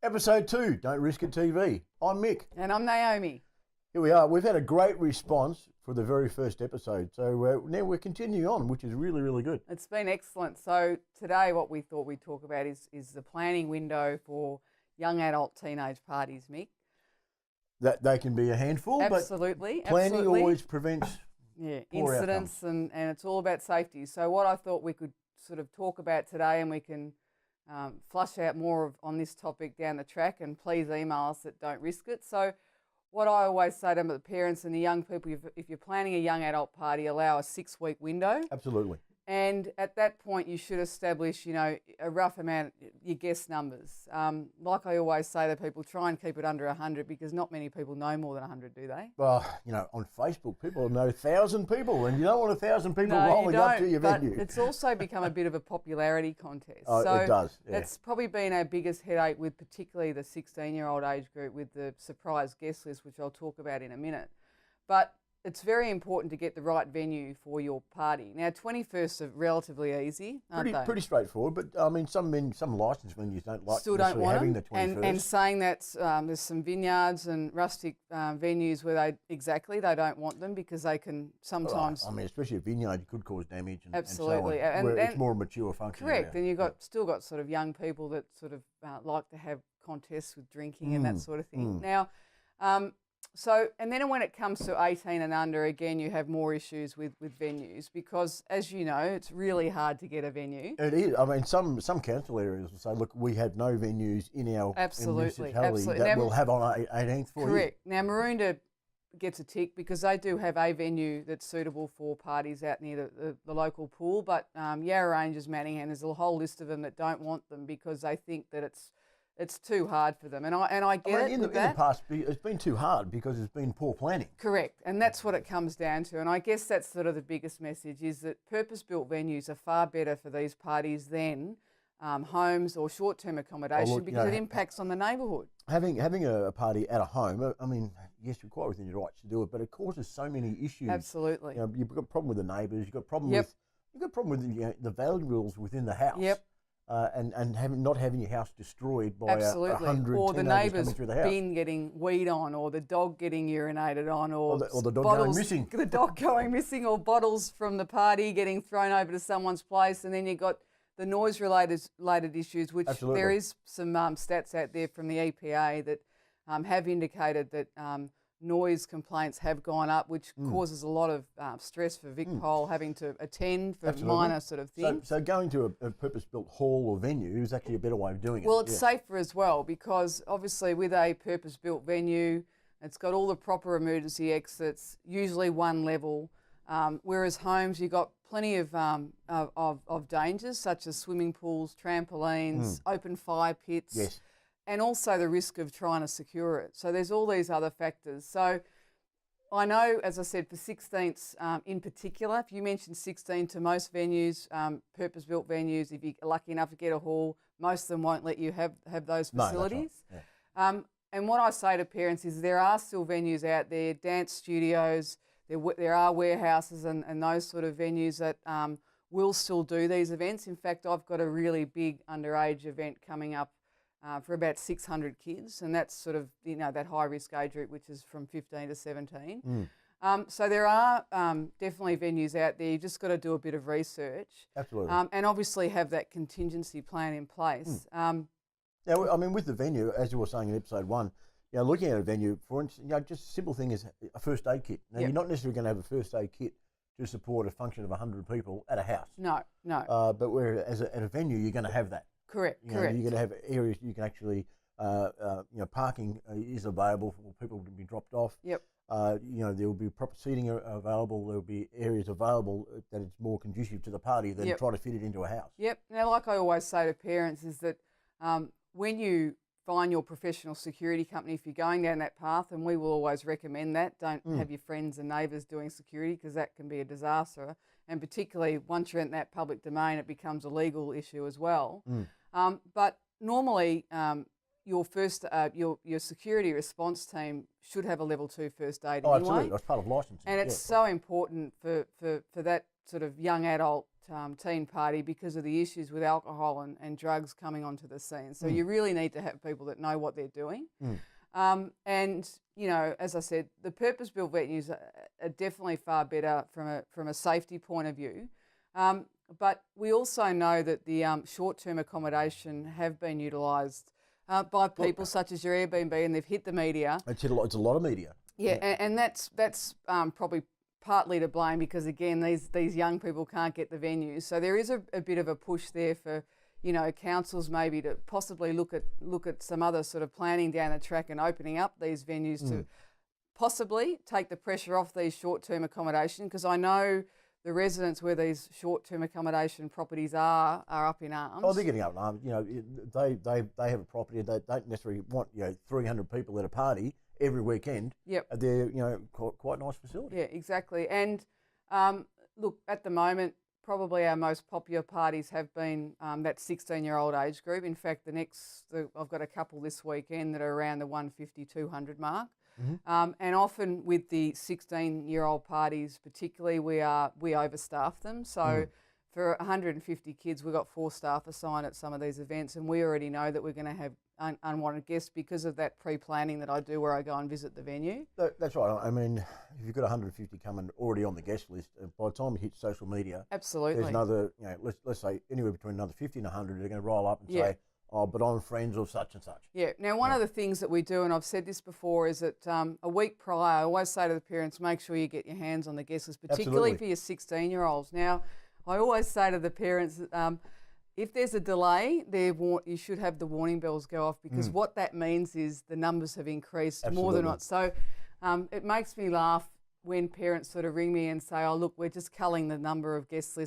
Episode 2, Don't Risk It TV. I'm Mick. And I'm Naomi. Here we are. We've had a great response for the very first episode. So now we're continuing on, which is really, really good. It's been excellent. So today what we thought we'd talk about is the planning window for young adult teenage parties, Mick. That they can be a handful, Absolutely. but planning absolutely. always prevents poor incidents and it's all about safety. So what I thought we could sort of talk about today, and we can flush out more on this topic down the track, and please email us at Don't Risk It. So what I always say to the parents and the young people, if you're planning a young adult party, allow a 6-week window. Absolutely. And at that point, you should establish, a rough amount, your guest numbers. Like I always say to people, try and keep it under 100, because not many people know more than 100, do they? Well, on Facebook, people know 1,000 people, and you don't want 1,000 people rolling up to your venue. But it's also become a bit of a popularity contest. Oh, so it does. Yeah. That's probably been our biggest headache with particularly the 16-year-old age group, with the surprise guest list, which I'll talk about in a minute. But it's very important to get the right venue for your party. Now, 21st are relatively easy, aren't they? Pretty straightforward, but I mean, some licensed venues don't like Still don't want having them. the 21st. And saying that there's some vineyards and rustic venues where they don't want them, because they can sometimes. I mean, especially a vineyard could cause damage. Absolutely, and so on, where it's more mature function. Correct, and you've still got sort of young people that sort of like to have contests with drinking and that sort of thing. Now. And then when it comes to 18 and under, again, you have more issues with venues, because, as you know, it's really hard to get a venue. It is. I mean, some council areas will say, look, we have no venues in our municipality that will have on 18th for you. Correct. Now, Maroondah gets a tick because they do have a venue that's suitable for parties out near the local pool, but Yarra Ranges, Manningham, there's a whole list of them that don't want them because they think that it's too hard for them, and I get it. In the past, it's been too hard because it's been poor planning. Correct, and that's what it comes down to. And I guess that's sort of the biggest message, is that purpose-built venues are far better for these parties than homes or short-term accommodation, because it impacts on the neighbourhood. Having a party at a home, I mean, yes, you're quite within your rights to do it, but it causes so many issues. Absolutely. You've got a problem with the neighbours. You've got a problem with the valuables within the house. Yep. And not having your house destroyed by 100 or the neighbour's through the house. bin getting weed on, or the dog getting urinated on, or the dog going missing. The dog going missing, or bottles from the party getting thrown over to someone's place, and then you've got the noise-related issues, which Absolutely. There is some stats out there from the EPA that have indicated that noise complaints have gone up, which causes a lot of stress for VicPol having to attend for minor sort of things. So going to a purpose-built hall or venue is actually a better way of doing it. Well, it's safer as well, because obviously with a purpose-built venue, it's got all the proper emergency exits, usually one level, whereas homes, you've got plenty of dangers, such as swimming pools, trampolines, open fire pits. Yes. And also the risk of trying to secure it. So there's all these other factors. So I know, as I said, for 16ths in particular, if you mention 16 to most venues, purpose-built venues, if you're lucky enough to get a hall, most of them won't let you have those facilities. No, that's right. Yeah. And what I say to parents is there are still venues out there, dance studios, there are warehouses and those sort of venues that will still do these events. In fact, I've got a really big underage event coming up for about 600 kids, and that's sort of, that high-risk age group, which is from 15 to 17. So there are definitely venues out there. You've just got to do a bit of research. Absolutely. And obviously have that contingency plan in place. Now, I mean, with the venue, as you were saying in episode 1, looking at a venue, for instance, just a simple thing is a first aid kit. Now, you're not necessarily going to have a first aid kit to support a function of 100 people at a house. No. But whereas at a venue, you're going to have that. Correct. You're going to have areas you can actually, parking is available for people to be dropped off. Yep. There will be proper seating available. There will be areas available that it's more conducive to the party than try to fit it into a house. Yep. Now, like I always say to parents, is that when you find your professional security company, if you're going down that path, and we will always recommend that, don't have your friends and neighbours doing security, because that can be a disaster. And particularly once you're in that public domain, it becomes a legal issue as well. But normally, your security response team should have a level 2 first aid anyway. Absolutely. That's part of licensing. And it's so important for that sort of young adult teen party because of the issues with alcohol and drugs coming onto the scene. So you really need to have people that know what they're doing. And, you know, as I said, the purpose-built venues are definitely far better from a safety point of view. But we also know that the short-term accommodation have been utilised by people such as your Airbnb, and they've hit the media. It's a lot of media. Yeah, and that's probably partly to blame because, again, these young people can't get the venues. So there is a bit of a push there for, you know, councils maybe to possibly look at some other sort of planning down the track and opening up these venues to possibly take the pressure off these short-term accommodation, because I know the residents where these short-term accommodation properties are up in arms. Oh, they're getting up in arms. You know, they have a property. They don't necessarily want 300 people at a party every weekend. Yep. They're quite nice facility. Yeah, exactly. And look, at the moment, probably our most popular parties have been that 16-year-old age group. In fact, I've got a couple this weekend that are around the 150, 200 mark. And often with the 16-year-old parties particularly, we overstaff them. So for 150 kids, we've got 4 staff assigned at some of these events, and we already know that we're going to have unwanted guests because of that pre-planning that I do where I go and visit the venue. That's right. I mean, if you've got 150 coming already on the guest list, by the time it hits social media, absolutely, there's another, let's say anywhere between another 50 and 100 are going to roll up and say, oh, but I'm friends of such and such. Yeah. Now, one of the things that we do, and I've said this before, is that a week prior, I always say to the parents, make sure you get your hands on the guest list, particularly for your 16-year-olds. Now, I always say to the parents, if there's a delay, you should have the warning bells go off, because what that means is the numbers have increased more than not. So it makes me laugh when parents sort of ring me and say, oh, look, we're just culling the number of guests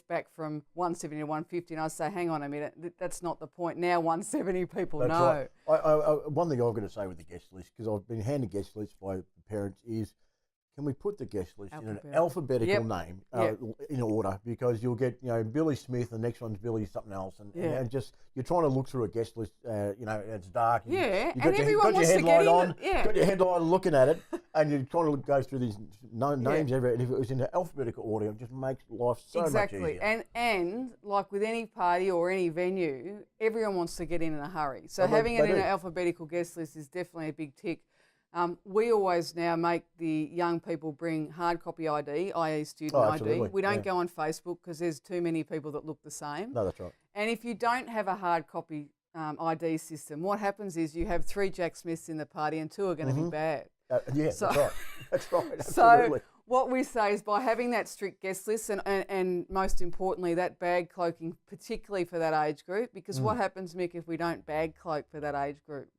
back from 170 to 150. And I say, hang on a minute, that's not the point. Now 170 people That's know. Right. One thing I've got to say with the guest list, because I've been handed guest lists by parents, is can we put the guest list in an alphabetical name in order? Because you'll get, Billy Smith, the next one's Billy something else, and just you're trying to look through a guest list, it's dark. And you've got everyone your headline on, got your headline looking at it, and you're trying to go through these names everywhere. And if it was in the alphabetical order, it just makes life so much easier. And like with any party or any venue, everyone wants to get in a hurry. So having it in an alphabetical guest list is definitely a big tick. We always now make the young people bring hard copy ID, i.e. student ID. We don't go on Facebook because there's too many people that look the same. No, that's right. And if you don't have a hard copy ID system, what happens is you have 3 Jack Smiths in the party and 2 are going to be bad. That's right. That's right. So Absolutely. what we say is by having that strict guest list and most importantly that bag cloaking, particularly for that age group, because what happens, Mick, if we don't bag cloak for that age group?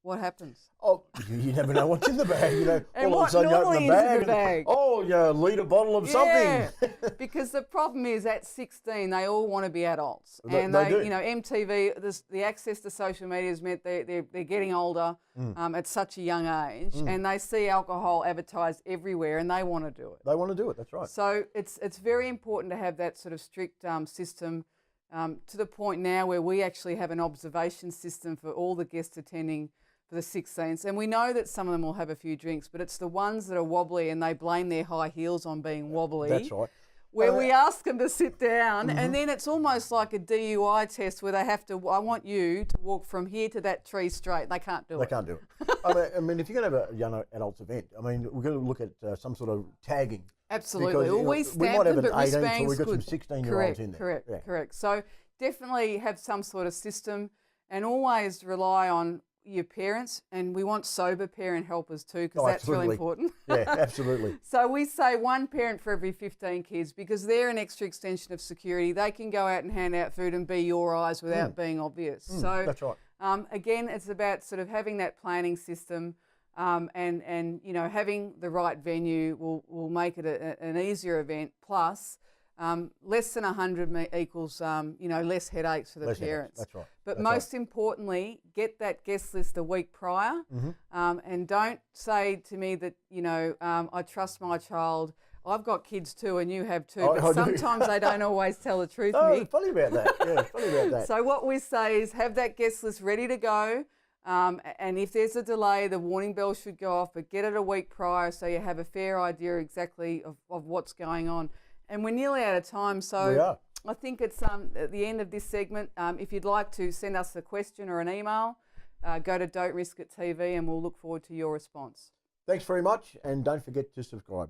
What happens? Oh, you never know what's in the bag. And all what of a sudden normally you open is in the the bag. bag? Oh, a litre bottle of something. Because the problem is at 16, they all want to be adults. They do. MTV, the access to social media has meant they're getting older at such a young age, and they see alcohol advertised everywhere and they want to do it. They want to do it, that's right. So it's very important to have that sort of strict system to the point now where we actually have an observation system for all the guests attending for the 16s. And we know that some of them will have a few drinks, but it's the ones that are wobbly and they blame their high heels on being wobbly. That's right. Where we ask them to sit down, and then it's almost like a DUI test where they have to, I want you to walk from here to that tree straight. They can't do it. They can't do it. I mean, if you're going to have a young adults event, we're going to look at some sort of tagging. Absolutely. Because, we stamp them, but wristbands so we've got good. some 16-year-olds in there. Correct. So definitely have some sort of system and always rely on your parents, and we want sober parent helpers too, because that's really important. Yeah, absolutely. So we say 1 parent for every 15 kids because they're an extra extension of security. They can go out and hand out food and be your eyes without being obvious. So that's right. Again, it's about sort of having that planning system, and having the right venue will make it an easier event. Plus, less than 100 equals, less headaches for the parents. That's right. But most importantly, get that guest list a week prior, and don't say to me that, I trust my child. I've got kids too, and you have too. But sometimes they don't always tell the truth. Oh, funny about that. Yeah, funny about that. So what we say is have that guest list ready to go. And if there's a delay, the warning bell should go off, but get it a week prior so you have a fair idea exactly of what's going on. And we're nearly out of time, so We are. I think it's at the end of this segment. If you'd like to send us a question or an email, go to Don't Risk It TV and we'll look forward to your response. Thanks very much, and don't forget to subscribe.